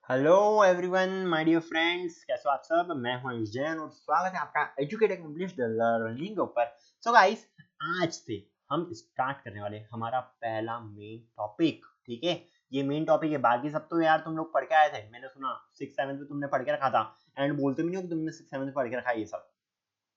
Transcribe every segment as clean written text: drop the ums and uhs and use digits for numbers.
Hello everyone my dear friends, कैसे हो आप सब। मैं हूं आयुष जैन और स्वागत है आपका एजुकेट एक्सप्लिश द लर्निंग के ऊपर। सो गाइस, आज से हम स्टार्ट करने वाले हमारा पहला मेन टॉपिक। ठीक है, ये मेन टॉपिक है। बाकी सब तो यार तुम लोग पढ़ के आए थे, मैंने सुना 6 7 में तुमने पढ़ के रखा था। एंड बोलते भी नहीं हो कि तुमने 6 7 में पढ़ के रखा है ये सब।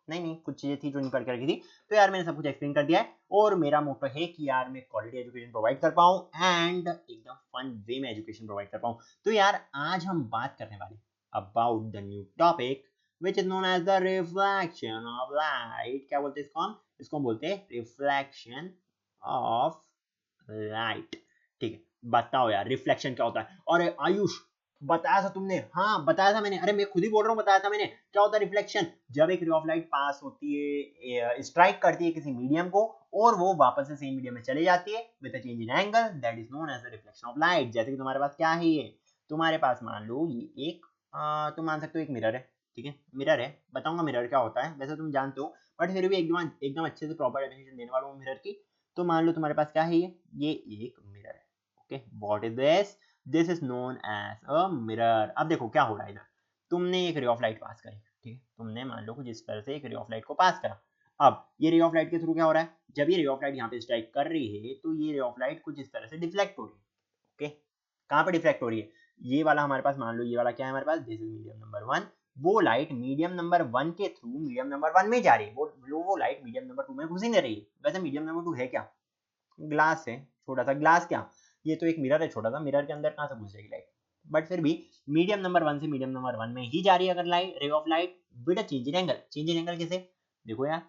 नहीं नहीं, कुछ चीजें थी जो नहीं पढ़ के रखी थी, तो यार मैंने सब कुछ एक्सप्लेन कर दिया है। और मेरा मोटो है कि यार मैं क्वालिटी एजुकेशन प्रोवाइड कर पाऊँ एंड एकदम फन वे में एजुकेशन प्रोवाइड कर पाऊँ। तो यार आज हम बात करने वाले about the new topic which is known as the reflection of light. क्या बोलते हैं इसको हम? इसको हम बोलते हैं रिफ्लेक्शन ऑफ लाइट। ठीक है, बताओ यार रिफ्लेक्शन क्या होता है। और आयुष, बताया था तुमने? हाँ बताया था मैंने। अरे मैं खुद ही बोल रहा हूँ, बताया था मैंने। क्या होता है रिफ्लेक्शन? जब एक रे ऑफ लाइट पास होती है, स्ट्राइक करती है किसी मीडियम को, और वो वापस से सेम मीडियम में चली जाती है with a change in angle, that is known as the reflection of light. जैसे कि तुम्हारे पास क्या है, ये तुम्हारे पास मान लो ये एक तुम मान सकते हो एक मिरर है। ठीक है, मिरर है। बताऊंगा मिरर क्या होता है, वैसे तुम जानते हो, बट फिर भी एकदम एकदम अच्छे से प्रॉपर डेफिनेशन देने वाला हूँ मिरर की। तो मान लो तुम्हारे पास क्या है, ये एक मिरर है। Okay, what is this is known as a mirror. अब देखो क्या हो रहा है इधर। तुमने एक रे ऑफ लाइट पास करी। ठीक है, तुमने मान लो कुछ इस तरह से एक रे ऑफ लाइट को पास करा। अब ये रे ऑफ लाइट के थ्रू क्या हो रहा है, जब ये रे ऑफ लाइट यहाँ पे स्ट्राइक कर रही है तो ये रे ऑफ लाइट कुछ इस तरह से डिफ्लेक्ट हो रही है। ओके, कहाँ पे डिफ्लेक्ट हो रही है? ये वाला हमारे पास, मान लो ये वाला क्या है हमारे पास, दिस इज मीडियम नंबर 1। वो लाइट मीडियम नंबर 1 के थ्रू मीडियम नंबर 1 में जा रही है। वो लाइट मीडियम नंबर 2 में घुस ही नहीं रही है। वैसे मीडियम नंबर 2 है क्या? ग्लास है, छोटा सा ग्लास। क्या ये तो एक मिरर है छोटा सा, मिरर के अंदर कहाँ से घुस जाएगी लाइट? बट फिर भी मीडियम नंबर 1 से मीडियम नंबर 1 में ही जा रही है अगर लाइट, रे of light with a change in angle. Change in angle कैसे? देखो यार,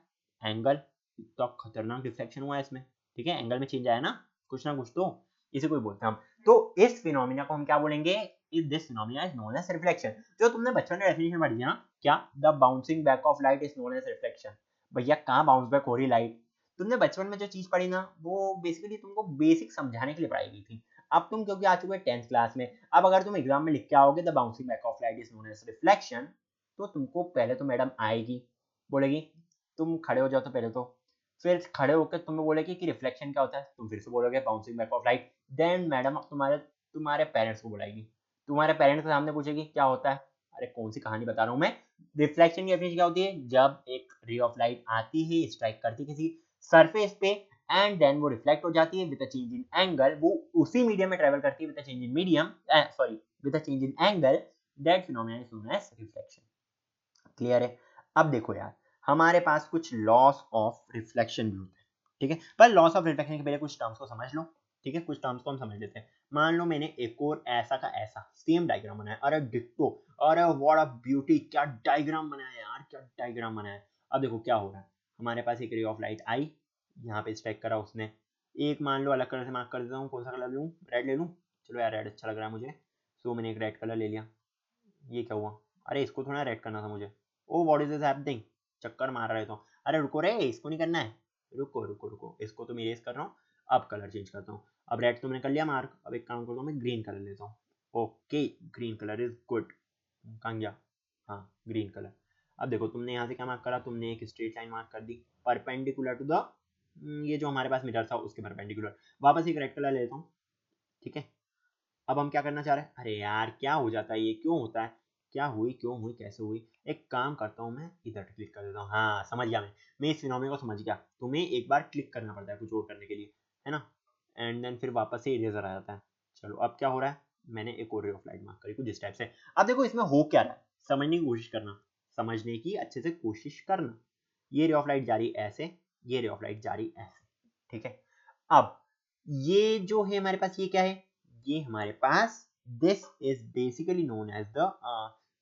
एंगल इतना खतरनाक रिफ्लेक्शन हुआ है इसमें। ठीक है, एंगल में चेंज आया ना, कुछ ना कुछ तो। इसे कोई बोलते हैं हम। तो इस फिनोमिना को हम क्या बोलेंगे? Is this phenomena is known as reflection. जो तुमने बचपन में डेफिनेशन पढ़ी थी ना, क्या the bouncing back of light is known as reflection. भैया कहाँ बाउंस बैक हो रही लाइट? तुमने बचपन में जो चीज पढ़ी ना, वो बेसिकली तुमको बेसिक समझाने के लिए पढ़ाई गई थी। अब तुम क्योंकि आ चुके हो 10th क्लास में, अब अगर तुम एग्जाम में लिख के आओगे the bouncing back of light is known as reflection, तो तुमको पहले तो मैडम आएगी, बोलेगी तुम खड़े हो जाओ। तो पहले तो फिर खड़े होकर तुम्हें बोलेगी कि रिफ्लेक्शन क्या होता है, तुम फिर से बोलोगे bouncing back of light. Then madam तुम्हारे तुम्हारे पेरेंट्स को बुलाएगी, तुम्हारे पेरेंट्स के सामने पूछेगी क्या होता है। अरे कौन सी कहानी बता रहा हूँ मैं। रिफ्लेक्शन की डेफिनेशन क्या होती है? जब एक रे ऑफ लाइट आती है, स्ट्राइक करती है किसी सरफेस पे, एंड देन वो रिफ्लेक्ट हो जाती है with a change in angle. वो उसी मीडियम में ट्रेवल करती है with a change in medium, sorry, with a change in angle. That phenomena is known as reflection. Clear है? अब देखो यार, हमारे पास कुछ लॉस ऑफ रिफ्लेक्शन भी होते हैं। ठीक है, पर लॉस ऑफ रिफ्लेक्शन के पहले कुछ टर्म्स को समझ लो। ठीक है, कुछ टर्म्स को हम समझ लेते हैं। मान लो मैंने एक और ऐसा का ऐसा सेम डायग्राम बनाया। अरे डिट्टो, अरे व्हाट अ ब्यूटी, क्या डायग्राम बनाया यार, क्या डायग्राम बनाया। अब देखो क्या हो रहा है, हमारे पास एक रे ऑफ लाइट आई, यहाँ पे स्ट्राइक करा उसने। एक मान लो अलग कलर से मार्क कर देता हूँ, कौन सा कलर लूँ? रेड ले लूँ? चलो यार रेड अच्छा लग रहा है मुझे। सो मैंने एक रेड कलर ले लिया। ये क्या हुआ? अरे इसको थोड़ा रेड करना था मुझे। Oh what is this happening, चक्कर मार रहे तो। अरे रुको रे, इसको नहीं करना है। रुको रुको रुको, इसको तो मैं इरेज कर रहा हूँ। अब कलर चेंज करता हूँ। अब रेड तो मैंने कर लिया मार्क, अब एक काम करता हूँ, मैं ग्रीन कलर लेता हूँ। Okay, green colour is good. कहाँ गया? हाँ, ग्रीन कलर। अब देखो तुमने यहाँ से क्या मार्क करा, तुमने एक स्ट्रेट लाइन मार्क कर दी परपेंडिकुलर टू द, ये जो हमारे पास मिरर था उसके परपेंडिकुलर। वापस एक रेड कलर लेता हूँ। ठीक है, अब हम क्या करना चाह रहे हैं? अरे यार क्या हो जाता है, ये क्यों होता है? क्या हुई, क्यों हुई, कैसे हुई? एक काम करता हूँ, मैं इधर क्लिक कर देता हूँ। हाँ समझ गया मैं इस फिनोमेना को समझ गया। तुम्हें एक बार क्लिक करना पड़ता है कुछ और करने के लिए, है ना? एंड देन फिर वापस से इरेजर आ जाता है। चलो अब क्या हो रहा है, मैंने एक और रे ऑफ लाइट मार्क करी कुछ इस टाइप से। अब देखो इसमें हो क्या रहा है, समझने की कोशिश करना, समझने की अच्छे से कोशिश करना। ये रे ऑफ लाइट जा रही ऐसे, ये रे ऑफ लाइट जा रही ऐसे। ठीक है, अब ये जो है हमारे पास, ये क्या है? ये हमारे पास this is basically known as the,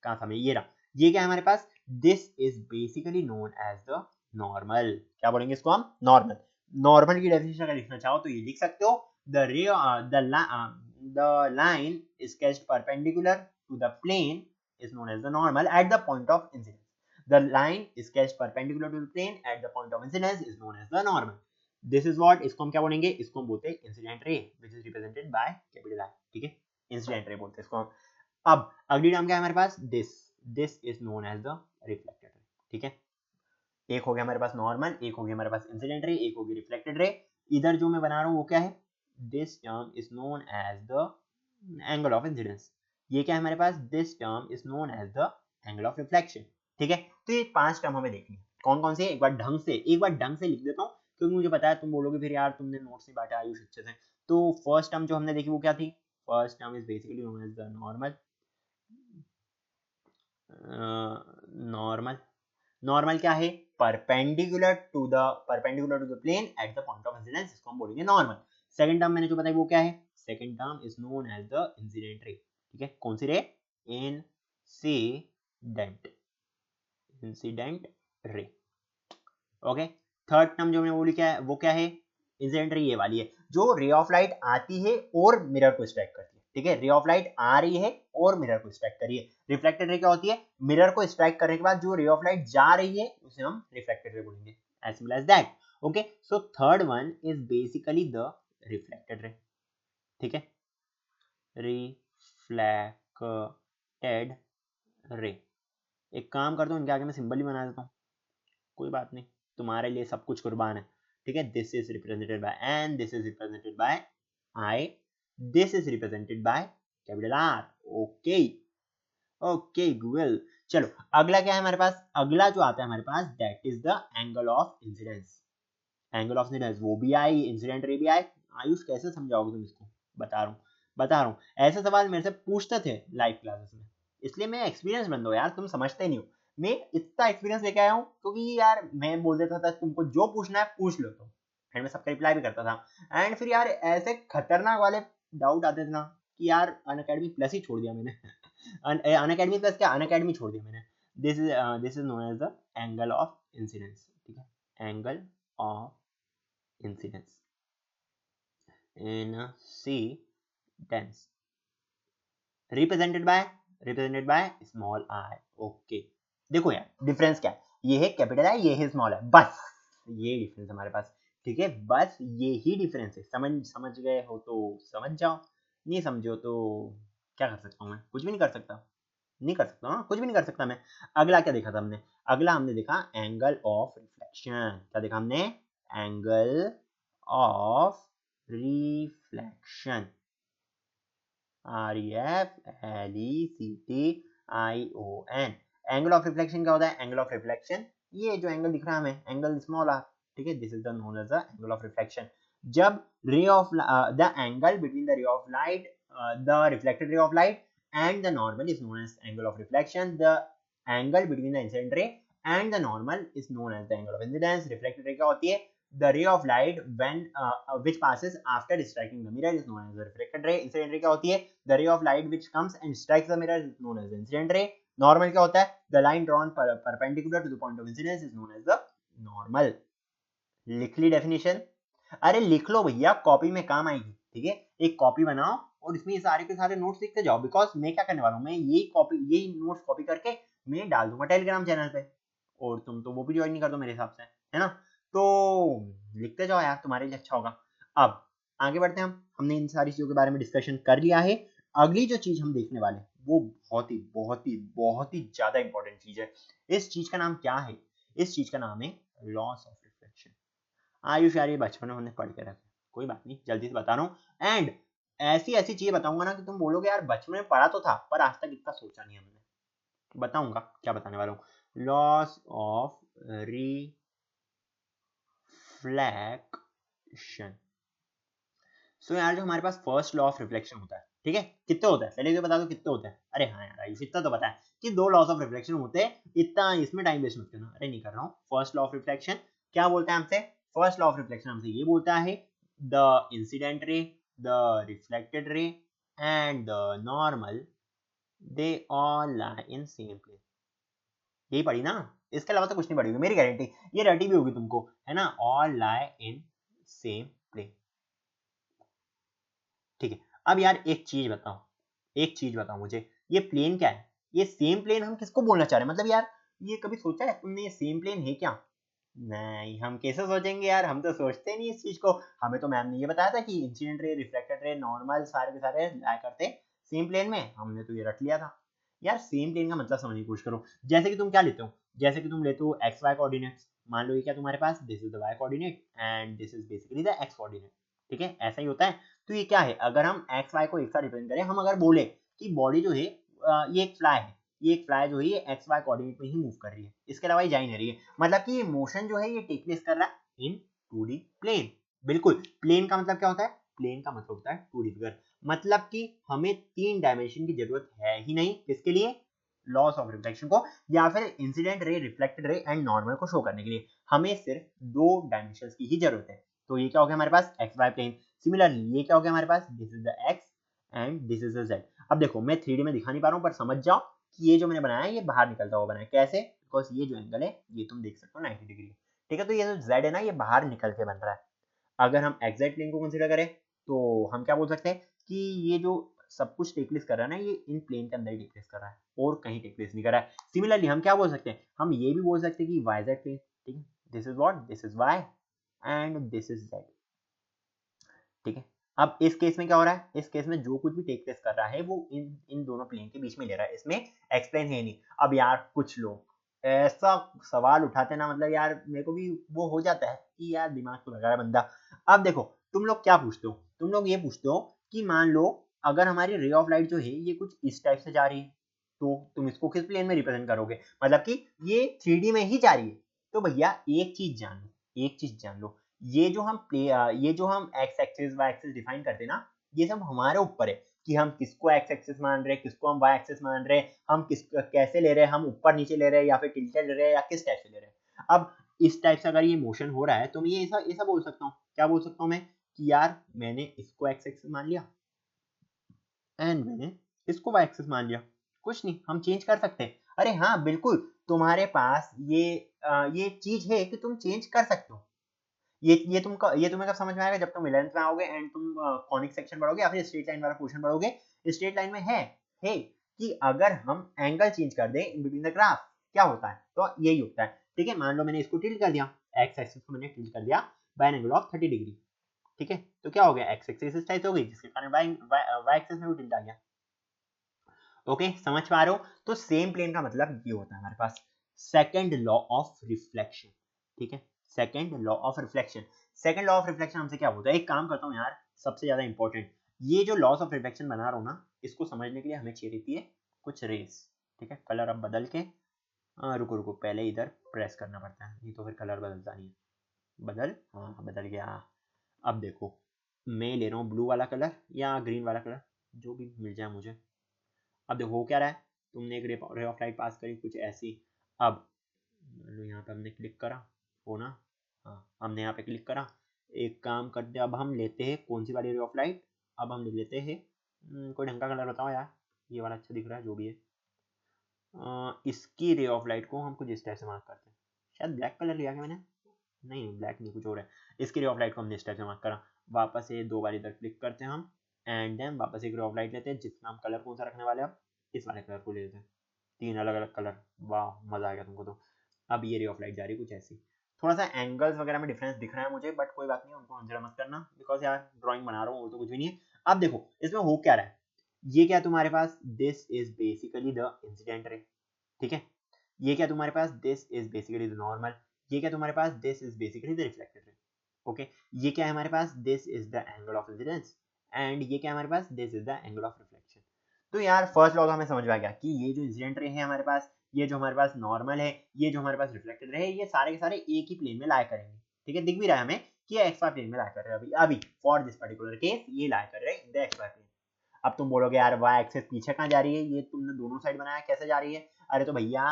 कहा था मैं, ये रहा। ये क्या है हमारे पास? This is basically known as the normal. क्या बोलेंगे इसको हम? नॉर्मल। नॉर्मल की डेफिनेशन अगर लिखना चाहो तो ये लिख सकते हो, द रे the line is sketched perpendicular to the plane is known as the normal at the point of incidence. The line is sketched perpendicular to the plane at the point of incidence is known as the normal. This is what, इसको हम क्या बोलेंगे? इसको हम बोलते हैं incident ray which is represented by capital I. ठीक है, इंसिडेंट रे बोलते हैं इसको हम। अब अगली टर्म क्या है हमारे पास? This is known as the reflected ray. ठीक है, एक हो गया हमारे पास नॉर्मल, एक हो गया हमारे पास इंसिडेंट रे, एक हो गया रिफ्लेक्टेड रे। इधर जो मैं बना रहा हूँ वो क्या है? This term is known as the angle of incidence. ये क्या है हमारे पास, this term is known as the angle of reflection. ठीक है, तो ये 5 टर्म हमें देखनी है। कौन कौन से, एक बार ढंग से लिख देता हूँ, क्योंकि मुझे पता है तुम बोलोगे फिर यार तुमने नोट्स नहीं बांटा आयुष अच्छे से। तो फर्स्ट टर्म जो हमने देखी वो क्या थी, first term is basically known as the normal. Normal normal क्या है, perpendicular to the plane at the point of incidence, इसको हम बोलेंगे नॉर्मल। सेकंड टर्म मैंने जो बताया वो क्या है, second term is known as the incident ray. ठीक है, कौन सी रे, incident ray. Okay, third term जो मैंने बोली क्या है, वो क्या है, इंसिडेंट रे ये वाली है, जो रे ऑफ लाइट आती है और मिरर को स्ट्राइक करती है। ठीक है, रे ऑफ लाइट आ रही है और मिरर को स्ट्राइक कर रही है। रिफ्लेक्टेड रे क्या होती है, मिरर को स्ट्राइक करने के बाद जो रे ऑफ लाइट जा रही है उसे हम रिफ्लेक्टेड रे बोलेंगे, as simple as that. Okay, so third one is basically the reflected ray. ठीक है, रिफ्लेक्टेड रे। एक काम करता हूँ, इनके आगे मैं सिंबल ही बना देता हूँ, कोई बात नहीं, तुम्हारे लिए सब कुछ कुर्बान है। ठीक है, this is represented by N, this is represented by I, this is represented by capital R. Okay okay Google. चलो अगला क्या है हमारे पास, अगला जो आता है हमारे पास that is the angle of incidence. Angle of incidence वो भी आई, इंसिडेंट रे भी आई। आयुष कैसे समझाओगे तुम इसको, बता रहा हूँ, ऐसे सवाल मेरे से पूछते थे लाइव क्लासेस में, इसलिए मैं एक्सपीरियंस बंद हो यार, तुम समझते नहीं हो। मैं इतना एक्सपीरियंस लेके आया हूँ, क्योंकि यार मैं बोल देता था तुमको जो पूछना है पूछ लो तुम, एंड मैं सबका रिप्लाई भी करता था। एंड फिर यार ऐसे खतरनाक वाले डाउट आते थे ना कि यार अनअकैडमी प्लस ही छोड़ दिया मैंने। अनअकैडमी प्लस क्या, अनअकैडमी छोड़ दिया मैंने। This is known as the angle of incidence. ठीक है, angle of incidence incidence represented by small I। Okay, देखो यार डिफरेंस क्या है, ये है कैपिटल है, ये है स्मॉल है, बस ये डिफरेंस हमारे पास। ठीक है, बस ये ही डिफरेंस है। समझ गए हो तो समझ जाओ, नहीं समझो तो क्या कर सकता हूँ मैं, कुछ भी नहीं कर सकता, कुछ भी नहीं कर सकता मैं। अगला क्या देखा था हमने, अगला हमने देखा एंगल ऑफ रिफ्लेक्शन। क्या देखा हमने, angle of reflection, REFLECTION। Angle of reflection क्या होता है, एंगल ऑफ रिफ्लेक्शन ये जो एंगल दिख रहा है हमें, एंगल स्मॉल आर। ठीक है, this is the known as the angle of reflection. जब ray of the angle between the ray of light, the reflected ray of light and the normal is known as angle of reflection. The angle between the incident ray and the normal is known as the angle of incidence. Reflected ray क्या होती है, the ray of light when which passes after striking the mirror is known as the reflected ray. Incident ray क्या होती है, the ray of light which comes and strikes the mirror is known as the incident ray. Normal क्या होता है, the line drawn perpendicular to the point of incidence is known as the normal. लिख ली definition, अरे लिख लो भैया, copy में काम आएगी। ठीक है, एक कॉपी बनाओ और इसमें ये सारे के सारे नोट्स लिखते जाओ, बिकॉज मैं क्या करने वाला हूँ, मैं यही नोट्स कॉपी करके मैं डाल दूंगा टेलीग्राम चैनल पे, और तुम तो वो भी ज्वाइन नहीं कर दो मेरे हिसाब से, है ना। तो लिखते जाओ यार, तुम्हारे लिए अच्छा होगा। अब आगे बढ़ते हैं हमने इन सारी चीजों के बारे में डिस्कशन कर लिया है। अगली जो चीज हम देखने वाले वो बहुत ही ज्यादा इंपॉर्टेंट चीज है। इस चीज का नाम क्या है, इस चीज का नाम है लॉस ऑफ रिफ्लेक्शन। आयुष यार ये बचपन में हमने पढ़ के रखा, कोई बात नहीं, जल्दी से बता रहा हूँ। एंड ऐसी चीजें बताऊंगा ना कि तुम बोलोगे यार बचपन में पढ़ा तो था पर आज तक इतना सोचा नहीं हमने। बताऊंगा क्या बताने वाला हूँ, लॉस ऑफ रिफ्लेक्शन। सो यार जो हमारे पास फर्स्ट लॉ ऑफ रिफ्लेक्शन होता है, ठीक है, कितने होता है पहले ये बता दो कितने होते हैं। अरे हाँ यार आयुष इतना तो पता है कि 2 लॉस ऑफ रिफ्लेक्शन होते हैं, इतना इसमें टाइम वेस्ट मत करना। अरे नहीं कर रहा हूँ। फर्स्ट लॉ ऑफ रिफ्लेक्शन क्या बोलता है हमसे, फर्स्ट लॉ ऑफ रिफ्लेक्शन हमसे ये बोलता है the incident ray, the reflected ray and the normal they all lie in same plane. यही पढ़ी ना, इसके अलावा तो कुछ नहीं पढ़ी होगी मेरी गारंटी, ये रटी भी होगी तुमको, है ना, all lie in same plane. ठीक है, अब यार एक चीज बताओ मुझे, ये प्लेन क्या है, ये सेम प्लेन हम किसको बोलना चाह रहे हैं, मतलब यार ये कभी सोचा है तुमने ये सेम प्लेन है क्या। नहीं, हम कैसे सोचेंगे यार, हम तो सोचते नहीं इस चीज को। हमें तो मैम ने ये बताया था कि incident ray, reflected ray, normal सारे के सारे लाया करते सेम प्लेन में, हमने तो ये रट लिया था। यार सेम प्लेन का मतलब समझने की कोशिश करो। जैसे कि तुम क्या लेते हो, जैसे कि तुम लेते हो एक्स वाई कोऑर्डिनेट्स, मान लो ये क्या तुम्हारे पास, this is the Y coordinate and this is basically the X coordinate. ठीक है, ऐसा ही होता है। तो ये क्या है, अगर हम एक्स वाई को एक साथ रिप्रेजेंट करें, हम अगर बोले कि बॉडी जो है ये एक फ्लाई है, ये एक फ्लाई जो है ये एक्स वाई कोऑर्डिनेट में ही मूव कर रही है, इसके अलावा ये जा ही नहीं रही है। मतलब कि ये मोशन जो है ये टेक प्लेस कर रहा है इन 2D प्लेन। बिल्कुल, प्लेन का मतलब क्या होता है? प्लेन का मतलब होता है 2D फिगर। मतलब कि हमें 3 डायमेंशन की जरूरत है ही नहीं, किसके लिए? लॉस ऑफ रिफ्लेक्शन को, या फिर incident ray, reflected ray and normal को शो करने के लिए हमें सिर्फ 2 डायमेंशंस की ही जरूरत है। तो ये क्या हो गया हमारे पास? X Y plane. सिमिलरली ये क्या हो गया हमारे पास? This is the X and this is the Z. अब देखो मैं 3D में दिखा नहीं पा रहा हूँ, पर समझ जाओ कि ये जो मैंने बनाया है ये बाहर निकलता हुआ बना है। कैसे? बिकॉज ये जो एंगल है ये तुम देख सकते हो 90 डिग्री, ठीक है। तो ये जो जेड है ना ये बाहर निकल के बन रहा है। अगर हम एक्सैक्ट प्लेन को कंसीडर करें तो हम क्या बोल सकते हैं कि ये जो सब कुछ टेक प्लेस कर रहा है ना ये इन प्लेन के अंदर ही टेक प्लेस कर रहा है और कहीं टेक प्लेस नहीं कर रहा है। सिमिलरली हम क्या बोल सकते हैं? हम ये भी बोल सकते हैं कि वाई जेड प्लेन, ठीक है, this is what, this is Y and this is Z, ठीक है। अब इस केस में क्या हो रहा है? इस केस में जो कुछ भी टेक प्लेस कर रहा है वो इन इन दोनों प्लेन के बीच में ले रहा है, इसमें एक्सप्लेन है नहीं। अब यार कुछ लोग ऐसा सवाल उठाते ना, मतलब यार मेरे को भी वो हो जाता है कि यार दिमाग तो लगा रहा है बंदा। अब देखो तुम लोग क्या पूछते हो? तुम लोग ये पूछते हो कि मान लो अगर हमारी रे ऑफ लाइट जो है ये कुछ इस टाइप से जा रही है तो तुम इसको किस प्लेन में रिप्रेजेंट करोगे? मतलब कि ये 3D में ही जा रही है। तो भैया एक चीज जान लो, एक चीज जान लो, ये जो हम X axis Y axis define करते हैं ना, ये सब हमारे ऊपर है कि हम किसको एक्स एक्सिस मान रहे हैं, किसको हम वाई एक्सिस मान रहे हैं, हम किस कैसे ले रहे हैं, हम ऊपर नीचे ले रहे हैं या फिर टिल्टेड ले रहे हैं या किस टाइप से ले रहे हैं। अब इस टाइप से अगर ये मोशन हो रहा है तो मैं ये ऐसा बोल सकता हूँ, क्या बोल सकता हूँ मैं? कि यार मैंने इसको एक्स एक्सिस मान लिया एंड मैंने इसको वाई एक्सिस मान लिया, कुछ नहीं, हम चेंज कर सकते हैं। अरे हाँ बिल्कुल, तुम्हारे पास ये चीज है कि तुम चेंज कर सकते हो। ये तुम्हें कब समझ में आएगा? जब तुम 11th में आओगे एंड तुम कॉनिक सेक्शन पढ़ोगे या फिर स्ट्रेट लाइन वाला पोर्शन पढ़ोगे। स्ट्रेट लाइन में है कि अगर हम एंगल चेंज कर दें इन बिटवीन द ग्राफ क्या होता है? तो यही होता है, ठीक है। मान लो मैंने इसको टिल्ट कर दिया, एक्स एक्सिस को मैंने टिल्ट कर दिया by an angle of 30 degree, ठीक है। तो क्या हो गया? एक्स एक्सिस इस टाइप हो गई जिसके कारण वाई एक्सिस में भी टिल्ट आ गया। ओके, समझ पा रहे हो? तो सेम प्लेन का मतलब ये होता है हमारे पास सेकंड लॉ ऑफ रिफ्लेक्शन, ठीक है। Second law of reflection, second law of reflection हमसे क्या बोलता है? एक काम करता हूँ यार, सबसे ज्यादा इंपॉर्टेंट, ये जो लॉस ऑफ रिफ्लेक्शन बना रहा हूँ ना, इसको समझने के लिए हमें चाहिए रहती है कुछ रेस, ठीक है। कलर अब बदल के रुको रुको, पहले इधर प्रेस करना पड़ता है, नहीं तो फिर कलर बदलता नहीं है। बदल, हाँ बदल गया। अब देखो मैं ले रहा हूँ ब्लू वाला कलर या ग्रीन वाला कलर, जो भी मिल जाए मुझे। अब देखो हो क्या रहा है, तुमने एक रे ऑफ लाइट पास करी कुछ ऐसी। अब यहाँ पे हमने क्लिक करा, हो ना, हाँ हमने यहाँ पे क्लिक करा। एक काम करते, अब हम लेते हैं कौन सी वाली रे ऑफ लाइट? अब हम ले लेते हैं कोई ढंग का कलर बताओ यार, ये वाला अच्छा दिख रहा है जो भी है। इसकी रे ऑफ लाइट को हम कुछ इस टाइप से मार्क करते हैं। शायद ब्लैक कलर लिया क्या मैंने? नहीं नहीं ब्लैक नहीं, कुछ और है। इसकी रे ऑफ लाइट को हमने इस टाइप से मार्क करा। वापस ये दो बार इधर क्लिक करते हैं हम एंड देन वापस एक रे ऑफ लाइट लेते हैं जिसमें हम कलर कौन सा रखने वाले हैं? अब इस वाले कलर को ले लेते हैं, 3 अलग अलग कलर। वाह मजा आ गया तुमको तो। अब ये रे ऑफ लाइट जा रही है कुछ ऐसी। थोड़ा सा एंगल्स वगैरह में डिफरेंस दिख रहा है मुझे, बट कोई बात नहीं, उनको कंसिडर मत करना बिकॉज यार ड्राइंग बना रहा हूँ और तो कुछ भी नहीं है। अब देखो इसमें हो क्या रहा है, ये क्या तुम्हारे पास? This is basically the incident ray, ठीक है। ये क्या तुम्हारे पास? This is basically the normal. ये क्या तुम्हारे पास? This is basically the reflected ray, okay. ये क्या है हमारे पास? This is the angle of incidence and ये क्या है हमारे पास? This is the angle of reflection. तो यार फर्स्ट लॉ तो हमें समझ में आ गया कि ये जो इंसिडेंट रे है हमारे पास, ये जो हमारे पास नॉर्मल है, ये जो हमारे पास रिफ्लेक्टेड रे है, ये सारे के सारे एक ही प्लेन में लाई करेंगे, ठीक है। दिख भी रहा है हमें कि ये एक्स वाई प्लेन में लाई कर रहे हैं। अभी अभी फॉर दिस पर्टिकुलर केस ये लाई कर रहे हैं in the X Y plane. अब तुम बोलोगे यार वाई एक्सिस पीछे कहाँ जा रही है, ये तुमने दोनों साइड बनाया कैसे जा रही है? अरे तो भैया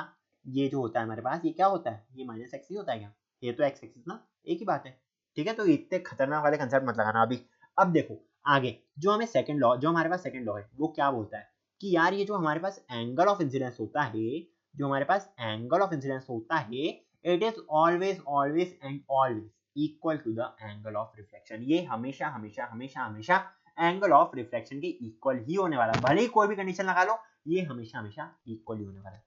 ये जो होता है हमारे पास ये क्या होता है? ये माइनस एक्स ही होता है क्या? ये तो एक्स एक्सिस ना, एक ही बात है, ठीक है। तो इतने खतरनाक वाले कंसेप्ट मत लगाना अभी। अब देखो आगे जो हमें सेकंड लॉ, जो हमारे पास सेकंड लॉ है वो क्या बोलता है कि यार ये जो हमारे पास एंगल ऑफ इंसिडेंस होता है, जो हमारे पास एंगल ऑफ इंसिडेंस होता है, it is always always and always equal to the angle of reflection. ये हमेशा हमेशा हमेशा हमेशा एंगल ऑफ रिफ्लेक्शन के इक्वल ही होने वाला है, भले ही कोई भी कंडीशन लगा लो, ये हमेशा हमेशा इक्वल ही होने वाला है।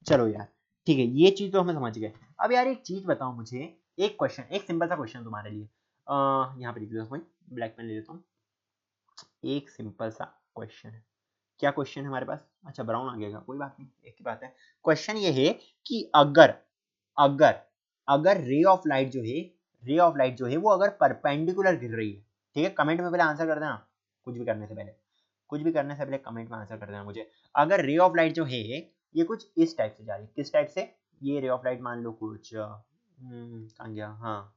चलो यार ठीक है, ये चीज तो हमें समझ गए। अब यार एक चीज बताओ मुझे, एक क्वेश्चन, एक सिंपल सा क्वेश्चन तुम्हारे लिए, यहाँ पे लिख देता हूँ, ब्लैक पेन ले लेता हूँ। एक सिंपल सा क्वेश्चन है, क्या क्वेश्चन है हमारे पास? अच्छा ब्राउन आ गया, कोई बात नहीं, एक ही बात है। क्वेश्चन ये है कि अगर अगर अगर रे ऑफ लाइट जो है, रे ऑफ लाइट जो है वो अगर परपेंडिकुलर गिर रही है, ठीक है। कमेंट में पहले आंसर कर देना कुछ भी करने से पहले। कुछ भी करने से पहले कमेंट में आंसर कर देना मुझे। अगर रे ऑफ लाइट जो है ये कुछ इस टाइप से जा रही है, किस टाइप से, ये रे ऑफ लाइट मान लो कुछ कहाँ गया, हाँ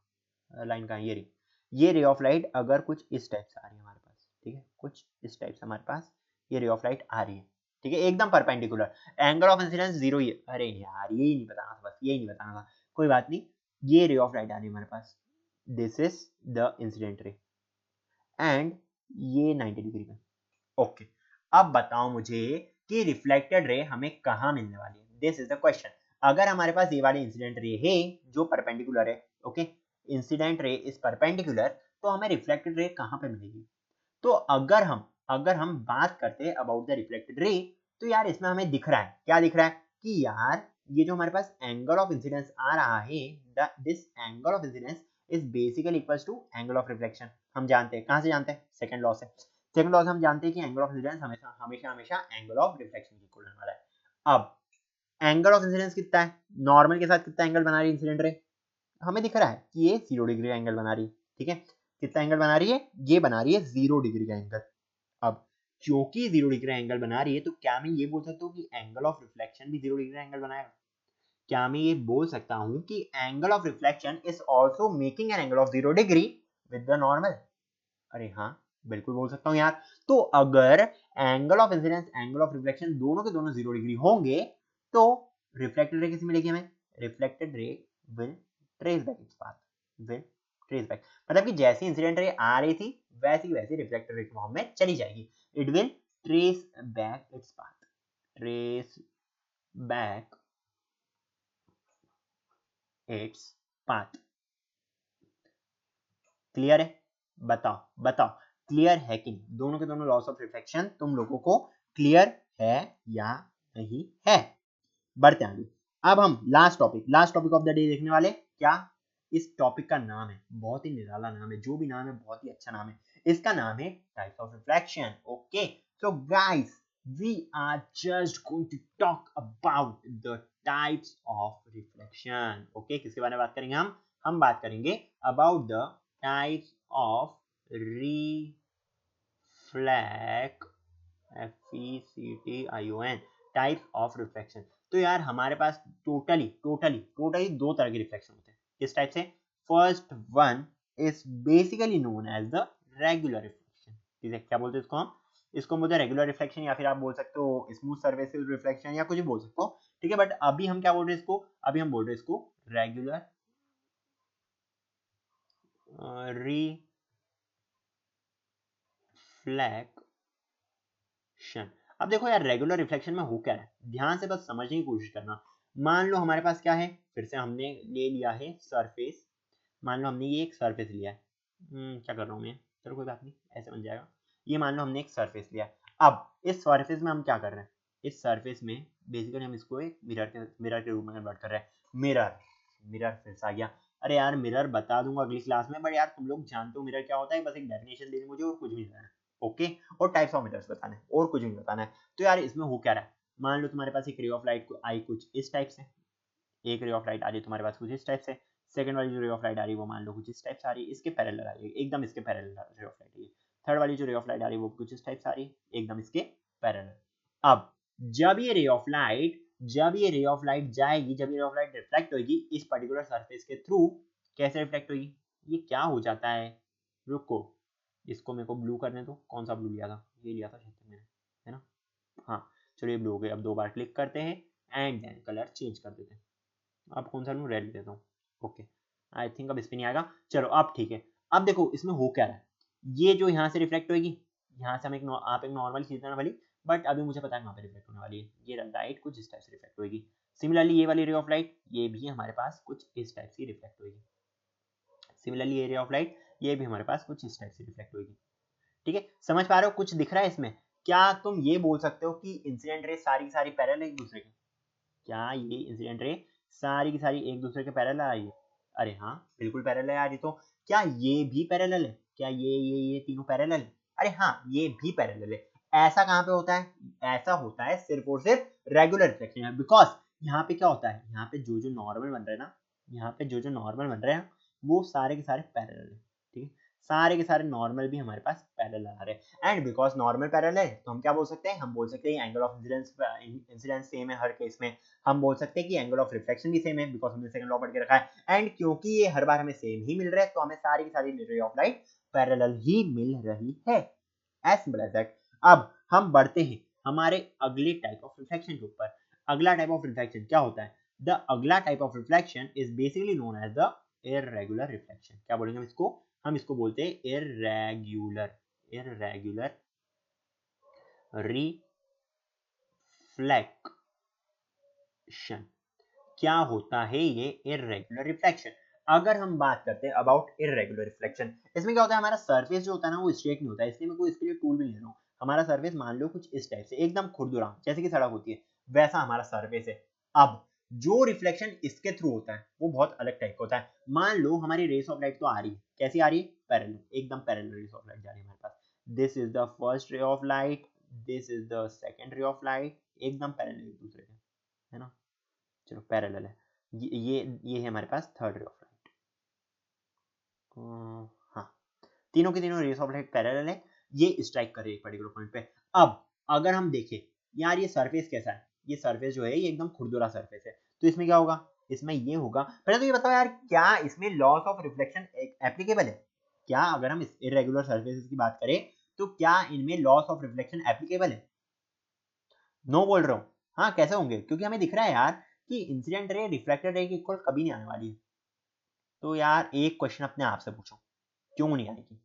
लाइन कहाँ, ये रही, ये रे ऑफ लाइट अगर कुछ इस टाइप से आ रही है हमारे पास, ठीक है, कुछ इस टाइप से हमारे पास ये रे ऑफ लाइट आ रही है, ठीक है, एकदम परपेंडिकुलर, एंगल ऑफ इंसिडेंस 0 ही है। अरे यार यही नहीं बताना था, बस यही नहीं बताना था, कोई बात नहीं। ये रे ऑफ लाइट आ रही है हमारे पास, this is the incident ray and ये 90 डिग्री में। ओके, अब बताओ मुझे कि रिफ्लेक्टेड रे हमें कहाँ मिलने वाली है, दिस इज द क्वेश्चन। अगर हमारे पास ये वाली इंसिडेंट रे है जो परपेंडिकुलर है, okay, incident ray is perpendicular, तो हमें रिफ्लेक्टेड रे कहाँ पे मिलेगी? तो अगर हम बात करते हैं अबाउट द रिफ्लेक्टेड रे, तो यार इसमें हमें दिख रहा है, क्या दिख रहा है कि यार ये जो हमारे पास एंगल ऑफ इंसिडेंस आ रहा है, this angle of incidence is basically equals to angle of reflection. हम जानते हैं, कहाँ से जानते हैं, सेकंड लॉ से। सेकंड लॉ से हम जानते हैं कि एंगल ऑफ इंसिडेंस हमेशा हमेशा हमेशा एंगल ऑफ रिफ्लेक्शन के इक्वल होने वाला है। अब एंगल ऑफ इंसिडेंस कितना है, नॉर्मल के साथ कितना एंगल बना रही है इंसिडेंट रे, हमें दिख रहा है कि ये 0 डिग्री का एंगल बना रही है, ठीक है, कितना एंगल बना रही है, ये बना रही है 0 डिग्री का एंगल। अब क्योंकि 0 डिग्री एंगल बना रही है, तो क्या मैं ये बोल सकता हूँ कि एंगल ऑफ रिफ्लेक्शन भी 0 डिग्री एंगल बनाएगा? क्या मैं ये बोल सकता हूँ कि angle of reflection is also making an angle of 0 degree with the normal? अरे हाँ, बिल्कुल बोल सकता हूँ यार। तो अगर angle of incidence angle of reflection दोनों के दोनों 0 डिग्री होंगे, तो रिफ्लेक्टेड रे किस मिलेगी हमें, reflected ray will trace back its path, will trace back, मतलब कि जैसी इंसिडेंट रे आ रही थी वैसी वैसी रिफ्लेक्टेड रे के फॉर्म में चली जाएगी, it will trace back its path, trace back its path. Clear है? बताओ बताओ, क्लियर है कि नहीं? दोनों के दोनों लॉस ऑफ रिफ्लेक्शन तुम लोगों को क्लियर है या नहीं है? बढ़ते आगे। अब हम last topic of the day देखने वाले। क्या? इस टॉपिक का नाम है, बहुत ही निराला नाम है, जो भी नाम है बहुत ही अच्छा नाम है, इसका नाम है types of reflection. Okay, so guys we are just going to talk about the types of reflection. Okay, किसके बारे में बात करेंगे हम बात करेंगे about the types of reflection, types of reflection। तो यार हमारे पास टोटली दो तरह के रिफ्लेक्शन होते हैं। किस टाइप से? First one is basically known as the regular reflection. ठीक है, क्या बोलते हैं इसको हम? इसको बोलते हैं रेगुलर रिफ्लेक्शन, या फिर आप बोल सकते हो स्मूथ सर्फेसिस रिफ्लेक्शन, या कुछ भी बोल सकते हो, ठीक है। बट अभी हम क्या बोल रहे हैं इसको? अभी हम बोल रहे हैं इसको रेगुलर रिफ्लेक्शन। अब देखो यार, रेगुलर रिफ्लेक्शन में हो क्या है, ध्यान से बस समझने की कोशिश करना। मान लो हमारे पास क्या है, फिर से हमने ले लिया है सरफेस, मान लो हमने ये एक सरफेस लिया है, क्या कर रहा हूँ मैं, चलो कोई बात नहीं, ऐसे बन जाएगा। ये मान लो हमने एक सरफेस लिया है। अब इस सरफेस में हम क्या कर रहे हैं, इस सरफेस में बेसिकली हम इसको एक मिरर के रूप में कन्वर्ट कर रहे हैं। मिरर फिर से आ गया। अरे यार मिरर बता दूंगा अगली क्लास में, बट यार तुम लोग जानते हो मिरर क्या होता है, बस एक डेफिनेशन देनी मुझे और कुछ भी नहीं है। ओके, और टाइप्स ऑफ मिरर्स बताना है और कुछ नहीं बताना है। तो यार इसमें हो क्या रहा है, मान लो तुम्हारे पास एक रे ऑफ लाइट आई कुछ इस टाइप से, एक रे ऑफ लाइट आ रही है तुम्हारे पास कुछ इस टाइप से, सेकंड वाली जो रे ऑफ लाइट आ रही है वो मान लो कुछ इस टाइप से आ रही है, इसके पैरेलल आ रही है, एकदम इसके पैरेलल रे ऑफ लाइट है। थर्ड वाली जो रे ऑफ लाइट आ रही है वो कुछ इस टाइप से आ रही है, एकदम इसके पैरेलल। अब जब ये रे ऑफ लाइट जाएगी, जब ये रे ऑफ लाइट रिफ्लेक्ट होगी इस पर्टिकुलर सरफेस के थ्रू, कैसे रिफ्लेक्ट होगी, ये क्या हो जाता है, रुको इसको मेरे को ब्लू करने दो। कौन सा ब्लू लिया था, ये लिया था शायद मैंने, है ना, हाँ चलिए ब्लू हो गया। अब 2 बार क्लिक करते हैं एंड देन कलर चेंज कर देते हैं। अब कौन सा लूँ, रेड देता हूँ। ओके, आई थिंक अब इस पे नहीं आएगा, चलो अब ठीक है। अब देखो इसमें हो क्या रहा है, ये जो यहाँ से रिफ्लेक्ट होगी, यहाँ से हम आप एक नॉर्मल खींचना वाली, बट अभी मुझे पता है कहाँ पे रिफ्लेक्ट होने वाली है, ये लाइट कुछ इस टाइप से रिफ्लेक्ट होगी। सिमिलरली ये वाली रे ऑफ लाइट, ये भी हमारे पास कुछ इस टाइप से रिफ्लेक्ट होगी। सिमिलरली ये रे ऑफ लाइट, ये भी हमारे पास कुछ इस टाइप से रिफ्लेक्ट होगी। ठीक है, समझ पा रहे हो, कुछ दिख रहा है इसमें? क्या तुम ये बोल सकते हो कि इंसिडेंट रे सारी की सारी पैरेलल एक दूसरे के? क्या ये इंसिडेंट रे सारी की सारी एक दूसरे के पैरेलल आ रही है? अरे हाँ बिल्कुल पैरेलल है यार। ये तो क्या ये भी पैरेलल है? क्या ये तीनों पैरेलल है? अरे हाँ ये भी पैरेलल है। ऐसा कहाँ पे होता है? ऐसा होता है सिर्फ और सिर्फ रेगुलर रिफ्लेक्शन में, बिकॉज यहाँ पे क्या होता है, यहाँ पे जो जो नॉर्मल बन रहे हैं ना, यहाँ पे जो जो नॉर्मल बन रहे हैं वो सारे के सारे पैरेलल है। ठीक है, सारे के सारे नॉर्मल भी हमारे पास पैरेलल आ रहे हैं। एंड बिकॉज नॉर्मल पैरेलल है तो हम क्या बोल सकते हैं, हम बोल सकते हैं एंगल ऑफ इंसिडेंस सेम है हर केस में। हम बोल सकते हैं कि एंगल ऑफ रिफ्लेक्शन भी सेम है बिकॉज हमने सेकंड लॉ पढ़ के रखा है। एंड क्योंकि ये हर बार हमें सेम ही मिल रहा है तो हमें सारी की सारी रे ऑफ लाइट पैरेलल ही मिल रही है। As simple as that. अब हम बढ़ते हैं हमारे अगले टाइप ऑफ रिफ्लेक्शन के ऊपर। अगला टाइप ऑफ रिफ्लेक्शन क्या होता है? द अगला type of reflection is basically known as the irregular reflection. क्या बोलेंगे हम इसको? हम इसको बोलते हैं इररेगुलर रिफ्लेक्शन। क्या होता है ये इररेगुलर रिफ्लेक्शन? अगर हम बात करते हैं अबाउट इररेगुलर रिफ्लेक्शन, इसमें क्या होता है, हमारा सरफेस जो होता है ना वो स्ट्रेट नहीं होता है, इसलिए मैं कोई इसके लिए टूल भी नहीं ले रहा हूँ। हमारा सरफेस मान लो कुछ इस टाइप से एकदम खुरदुरा जैसे कि सड़क होती है वैसा हमारा सरफेस है। अब जो रिफ्लेक्शन इसके थ्रू होता है वो बहुत अलग टाइप का होता है। मान लो हमारी रेस ऑफ लाइट तो आ रही है, कैसी आ रही है? पैरेलल, एकदम पैरेलल रेस ऑफ लाइट जा रही है हमारे पास। This is the first ray of light, this is the second ray of light, एकदम पैरेलल एक दूसरे के, है ना? चलो पैरेलल है। ये है हमारे पास थर्ड रे ऑफ लाइट। हाँ, तीनों की तीनों रेस ऑफ लाइट पैरेलल है, ये स्ट्राइक कर रही है एक पर्टिकुलर पॉइंट पे। अब अगर हम देखें यार ये सरफेस कैसा है, ये सरफेस जो है ये एकदम खुरदुरा सरफेस है, तो इसमें क्या होगा? इसमें ये होगा। पहले तो ये बताओ यार, क्या इसमें लॉस ऑफ रिफ्लेक्शन एप्लीकेबल है? क्या अगर हम इस इरेगुलर सरफेसेस की बात करें तो क्या इनमें लॉस ऑफ रिफ्लेक्शन एप्लीकेबल है? नो बोल रहा हूँ। हाँ, कैसे होंगे? क्योंकि हमें दिख रहा है यार कि इंसिडेंट रे रिफ्लेक्टेड रे के इक्वल कभी नहीं आने वाली है। तो यार एक क्वेश्चन अपने आप से पूछो, क्यों नहीं आएगी?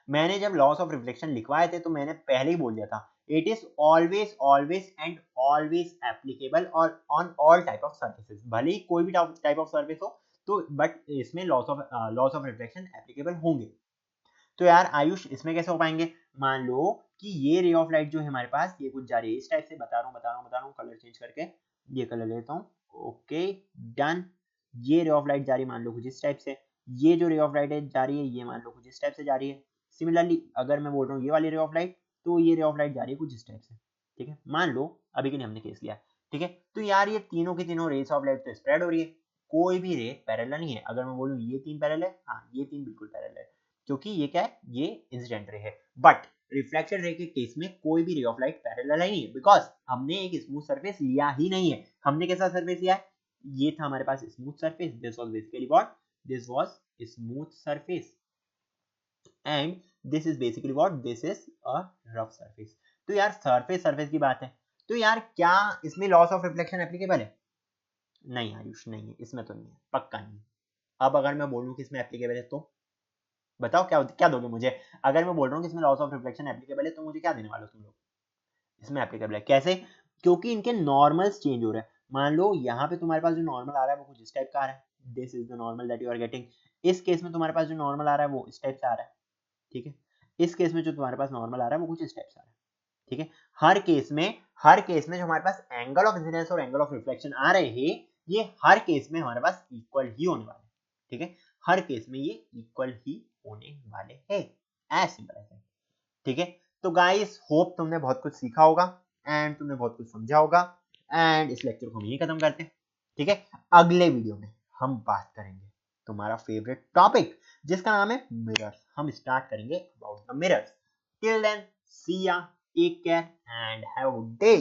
मैंने जब लॉस ऑफ रिफ्लेक्शन लिखवाए थे तो मैंने पहले ही बोल दिया था it is always always and always applicable और on all type of surfaces. भले ही कोई भी टाइप ऑफ सर्फेस हो तो बट इसमें लॉस ऑफ रिफ्लेक्शन एप्लीकेबल होंगे। तो यार आयुष इसमें कैसे हो पाएंगे? मान लो कि ये रे ऑफ लाइट जो है हमारे पास ये कुछ जा रही है इस टाइप से, बता रहा हूँ कलर चेंज करके, ये कलर लेता हूँ। Okay done. ये रे ऑफ लाइट जा रही है मान लो कुछ इस टाइप से, ये जो रे ऑफ लाइट है जा रही है ये मान लो कुछ इस टाइप से जा रही है। सिमिलरली अगर मैं बोल रहा हूँ ये वाली रे ऑफ लाइट, तो ये रे ऑफ लाइट जा रही है कुछ इस टाइप से। ठीक है, मान लो अभी के लिए हमने केस लिया। ठीक है, तो यार ये तीनों की तीनों रेस ऑफ लाइट तो स्प्रेड हो रही है, कोई भी रे पैरेलल नहीं है। अगर मैं बोलूँ ये तीन पैरेलल है, हाँ ये तीन बिल्कुल पैरेलल है, क्योंकि ये क्या है, ये इंसिडेंट रे है। बट रिफ्लेक्शन रे के केस में कोई भी रे ऑफ लाइट पैरेलल नहीं है बिकॉज हमने एक स्मूथ सरफेस लिया ही नहीं है। हमने कैसा सरफेस लिया है? ये था हमारे पास smooth surface, this was basically what, this was smooth surface and this is basically what, this is a rough surface. तो यार सरफेस की बात है, तो यार क्या इसमें लॉस ऑफ रिफ्लेक्शन एप्लीकेबल है? नहीं आयुष, नहीं है, इसमें तो नहीं है, पक्का नहीं। अब अगर मैं बोलूं कि इसमें एप्लीकेबल है तो बताओ क्या क्या दोगे मुझे? अगर मैं बोल रहा हूँ कि इसमें लॉस ऑफ रिफ्लेक्शन एप्लीकेबल है तो मुझे क्या देने वाले हो तुम लोग? इसमें एप्लीकेबल है कैसे? क्योंकि इनके नॉर्मल्स चेंज हो रहे हैं। मान लो यहाँ पे तुम्हारे पास जो नॉर्मल आ रहा है वो कुछ इस टाइप का आ रहा है, this is the normal that you are getting. इस केस में तुम्हारे पास जो नॉर्मल आ रहा है वो इस टाइप से आ रहा है। ठीक है, इस केस में जो तुम्हारे पास नॉर्मल आ रहा है वो कुछ इस टाइप से आ रहा है। ठीक है, हर केस में जो हमारे पास एंगल ऑफ इंसिडेंस और एंगल ऑफ रिफ्लेक्शन आ रहे हैं ये हर केस में हमारे पास इक्वल ही होने वाले हैं। ठीक है, हर केस में ये इक्वल ही होने वाले हैं, एज सिंपल एज। ठीक है, तो गाइस होप तुमने बहुत कुछ सीखा होगा एंड तुमने बहुत कुछ समझा होगा एंड इस लेक्चर को हम यही खत्म करते हैं। ठीक है, अगले वीडियो में हम बात करेंगे तुम्हारा फेवरेट टॉपिक जिसका नाम है मिरर्स। हम स्टार्ट करेंगे about the mirrors. Till then see ya, take care and have a good day.